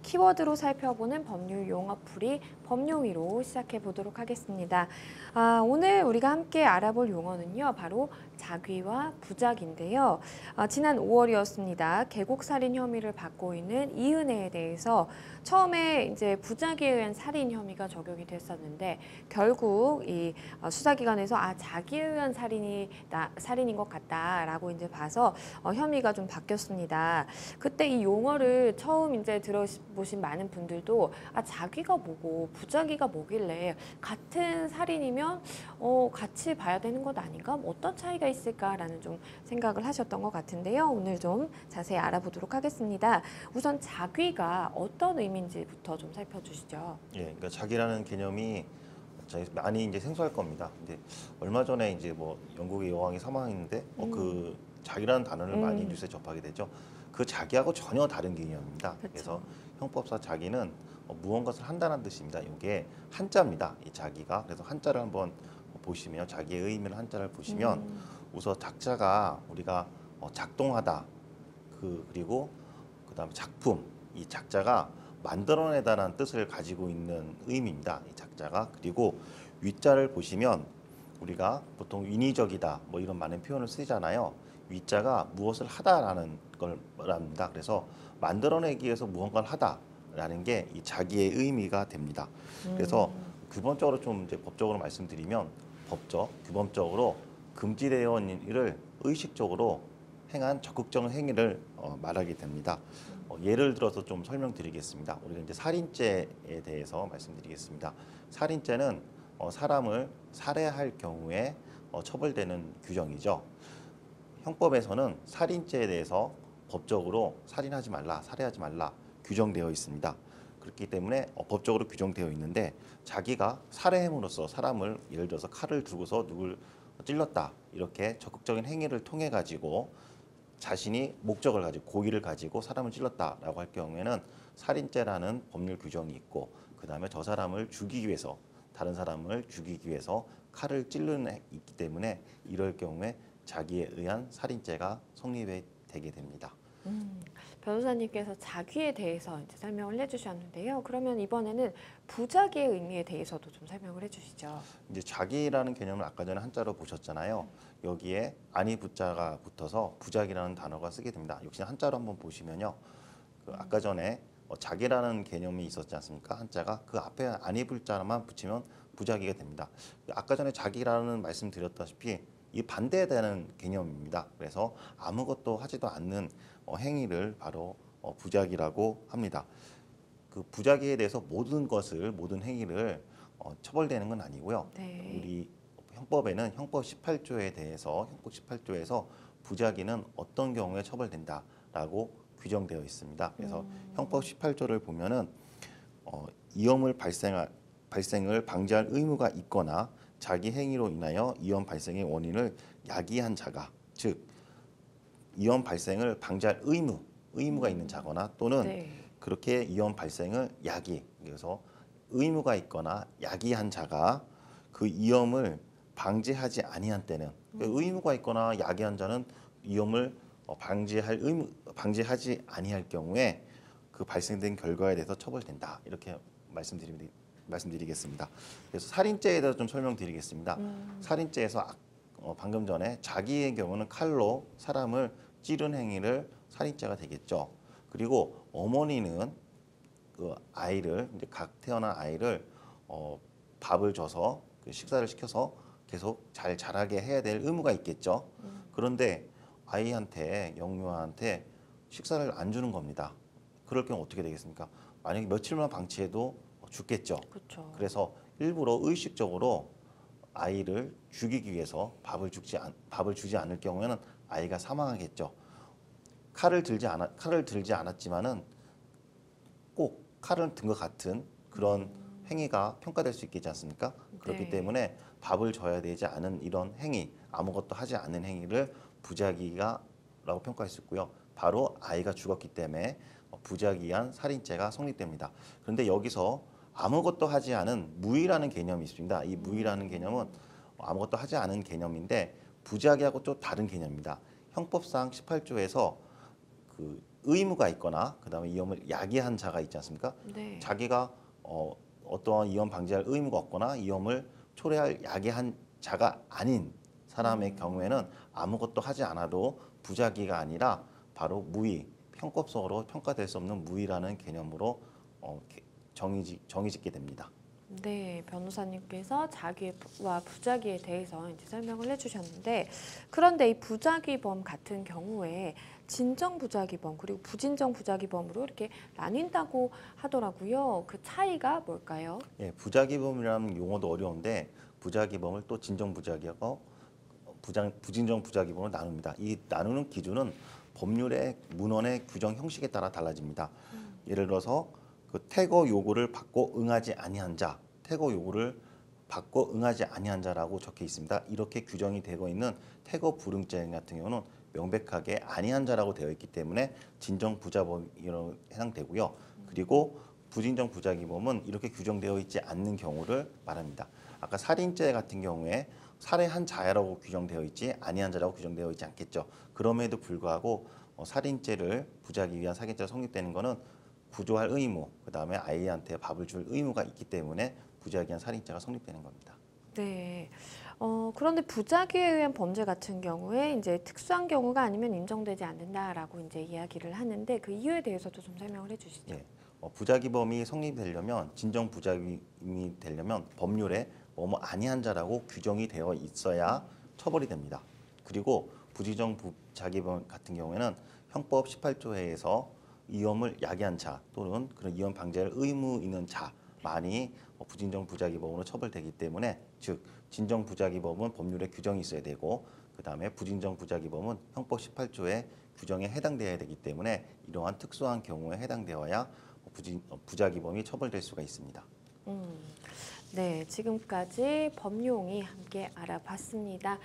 키워드로 살펴보는 법률 용어풀이 법용위로 시작해 보도록 하겠습니다. 오늘 우리가 함께 알아볼 용어는요, 바로 자귀와 부작인데요. 지난 5월이었습니다. 계곡살인 혐의를 받고 있는 이은혜에 대해서 처음에 이제 부작위에 의한 살인 혐의가 적용이 됐었는데 결국 이 수사기관에서 자기에 의한 살인인 것 같다라고 이제 봐서 혐의가 좀 바뀌었습니다. 그때 이 용어를 처음 이제 들어보신 많은 분들도 자귀가 뭐고 부작위가 뭐길래 같은 살인이면 같이 봐야 되는 것 아닌가? 어떤 차이가 있을까라는 좀 생각을 하셨던 것 같은데요. 오늘 좀 자세히 알아보도록 하겠습니다. 우선 자귀가 어떤 의미인지부터 좀 살펴주시죠. 예, 그러니까 자기라는 개념이 많이 이제 생소할 겁니다. 근데 얼마 전에 이제 뭐 영국의 여왕이 사망했는데 그 자기라는 단어를 많이 뉴스에 접하게 되죠. 그 자기하고 전혀 다른 개념입니다. 그쵸. 그래서 형법사 자기는 무언가를 한다는 뜻입니다. 이게 한자입니다. 이 자기가. 그래서 한자를 한번 보시면 자기의 의미를 한자를 보시면 우선 작자가 우리가 작동하다 그리고 그다음에 작품 이 작자가 만들어내다라는 뜻을 가지고 있는 의미입니다. 이 작자가. 그리고 위자를 보시면 우리가 보통 인위적이다 뭐 이런 많은 표현을 쓰잖아요. 위자가 무엇을 하다라는 걸 말합니다. 그래서 만들어내기 위해서 무언가를 하다라는 게 이 자기의 의미가 됩니다. 그래서 기본적으로 좀 이제 법적으로 말씀드리면 규범적으로 금지되어 있는 일을 의식적으로 행한 적극적 행위를 말하게 됩니다. 예를 들어서 좀 설명드리겠습니다. 우리가 이제 살인죄에 대해서 말씀드리겠습니다. 살인죄는 사람을 살해할 경우에 처벌되는 규정이죠. 형법에서는 살인죄에 대해서 법적으로 살인하지 말라, 살해하지 말라 규정되어 있습니다. 그렇기 때문에 법적으로 규정되어 있는데 자기가 살해함으로써 사람을 예를 들어서 칼을 들고서 누굴 찔렀다 이렇게 적극적인 행위를 통해 가지고 자신이 목적을 가지고 고의를 가지고 사람을 찔렀다라고 할 경우에는 살인죄라는 법률 규정이 있고 그다음에 저 사람을 죽이기 위해서 다른 사람을 죽이기 위해서 칼을 찌르는 있기 때문에 이럴 경우에 자기에 의한 살인죄가 성립이 되게 됩니다. 변호사님께서 자귀에 대해서 이제 설명을 해주셨는데요. 그러면 이번에는 부작위의 의미에 대해서도 좀 설명을 해주시죠. 이제 자기라는 개념을 아까 전에 한자로 보셨잖아요. 여기에 아니 부자가 붙어서 부작이라는 단어가 쓰게 됩니다. 역시 한자로 한번 보시면요. 아까 전에 자기라는 개념이 있었지 않습니까? 한자가 그 앞에 아니 불자만 붙이면 부작위가 됩니다. 아까 전에 자기라는 말씀드렸다시피 이 반대되는 개념입니다. 그래서 아무것도 하지도 않는 행위를 바로 부작위라고 합니다. 그 부작위에 대해서 모든 행위를 처벌되는 건 아니고요. 네. 우리 형법에는 형법 18조에 대해서 형법 18조에서 부작위는 어떤 경우에 처벌된다라고 규정되어 있습니다. 그래서 형법 18조를 보면은 위험을 발생을 방지할 의무가 있거나 자기 행위로 인하여 위험 발생의 원인을 야기한 자가 즉 위험 발생을 방지할 의무가 있는 자거나 또는 네. 그렇게 위험 발생을 그래서 의무가 있거나 야기한 자가 그 위험을 방지하지 아니한 때는 의무가 있거나 야기한 자는 위험을 방지하지 아니할 경우에 그 발생된 결과에 대해서 처벌된다 이렇게 말씀드리겠습니다. 그래서 살인죄에 대해서 좀 설명드리겠습니다. 살인죄에서 방금 전에 자기의 경우는 칼로 사람을 찌른 행위를 살인죄가 되겠죠. 그리고 어머니는 그 아이를 이제 각 태어난 아이를 밥을 줘서 그 식사를 시켜서 계속 잘 자라게 해야 될 의무가 있겠죠. 그런데 아이한테 영유아한테 식사를 안 주는 겁니다. 그럴 경우 어떻게 되겠습니까? 만약에 며칠만 방치해도 죽겠죠. 그렇죠. 그래서 일부러 의식적으로 아이를 죽이기 위해서 밥을 주지 않을 경우에는 아이가 사망하겠죠. 칼을 들지 않았지만은 꼭 칼을 든 것 같은 그런 행위가 평가될 수 있겠지 않습니까? 그렇기 네. 때문에 밥을 줘야 되지 않은 이런 행위, 아무것도 하지 않는 행위를 부작위라고 평가할 수 있고요. 바로 아이가 죽었기 때문에 부작위한 살인죄가 성립됩니다. 그런데 여기서 아무것도 하지 않은 무의라는 개념이 있습니다. 이 무의라는 개념은 아무것도 하지 않은 개념인데 부작위하고 또 다른 개념입니다. 형법상 18조에서 그 의무가 있거나 그다음에 위험을 야기한 자가 있지 않습니까? 네. 자기가 어떠한 위험 방지할 의무가 없거나 위험을 초래할 야기한 자가 아닌 사람의 경우에는 아무것도 하지 않아도 부작위가 아니라 바로 무위, 형법적으로 평가될 수 없는 무위라는 개념으로 정의짓게 됩니다. 네, 변호사님께서 자기와 부작위에 대해서 이제 설명을 해주셨는데, 그런데 이 부작위범 같은 경우에 진정 부작위범 그리고 부진정 부작위범으로 이렇게 나뉜다고 하더라고요. 그 차이가 뭘까요? 예, 부작위범이라는 용어도 어려운데 부작위범을 또 진정 부작위하고 부진정 부작위범으로 나눕니다. 이 나누는 기준은 법률의 문헌의 규정 형식에 따라 달라집니다. 예를 들어서 그 퇴거 요구를 받고 응하지 아니한 자, 퇴거 요구를 받고 응하지 아니한 자라고 적혀 있습니다. 이렇게 규정이 되고 있는 퇴거 불응죄 같은 경우는 명백하게 아니한 자라고 되어 있기 때문에 진정 부작위범으로 해당되고요. 그리고 부진정 부작위범은 이렇게 규정되어 있지 않는 경우를 말합니다. 아까 살인죄 같은 경우에 살해한 자라고 규정되어 있지 아니한 자라고 규정되어 있지 않겠죠. 그럼에도 불구하고 살인죄를 부작위 위한 사기죄가 성립되는 것은 구조할 의무, 그다음에 아이한테 밥을 줄 의무가 있기 때문에 부작위 위한 살인죄가 성립되는 겁니다. 네. 그런데 부작위에 의한 범죄 같은 경우에 이제 특수한 경우가 아니면 인정되지 않는다라고 이제 이야기를 하는데 그 이유에 대해서도 좀 설명을 해주시죠. 예. 부작위범이 성립되려면 진정 부작위범이 되려면 법률에 뭐뭐 아니한 자라고 규정이 되어 있어야 처벌이 됩니다. 그리고 부지정 부작위범 같은 경우에는 형법 18조에서 위험을 야기한 자 또는 그런 위험 방지할 의무 있는 자만이 부진정 부작위범으로 처벌되기 때문에 즉 진정 부작위범은 법률에 규정이 있어야 되고 그다음에 부진정 부작위범은 형법 18조의 규정에 해당되어야 되기 때문에 이러한 특수한 경우에 해당되어야 부작위범이 처벌될 수가 있습니다. 네, 지금까지 법용이 함께 알아봤습니다.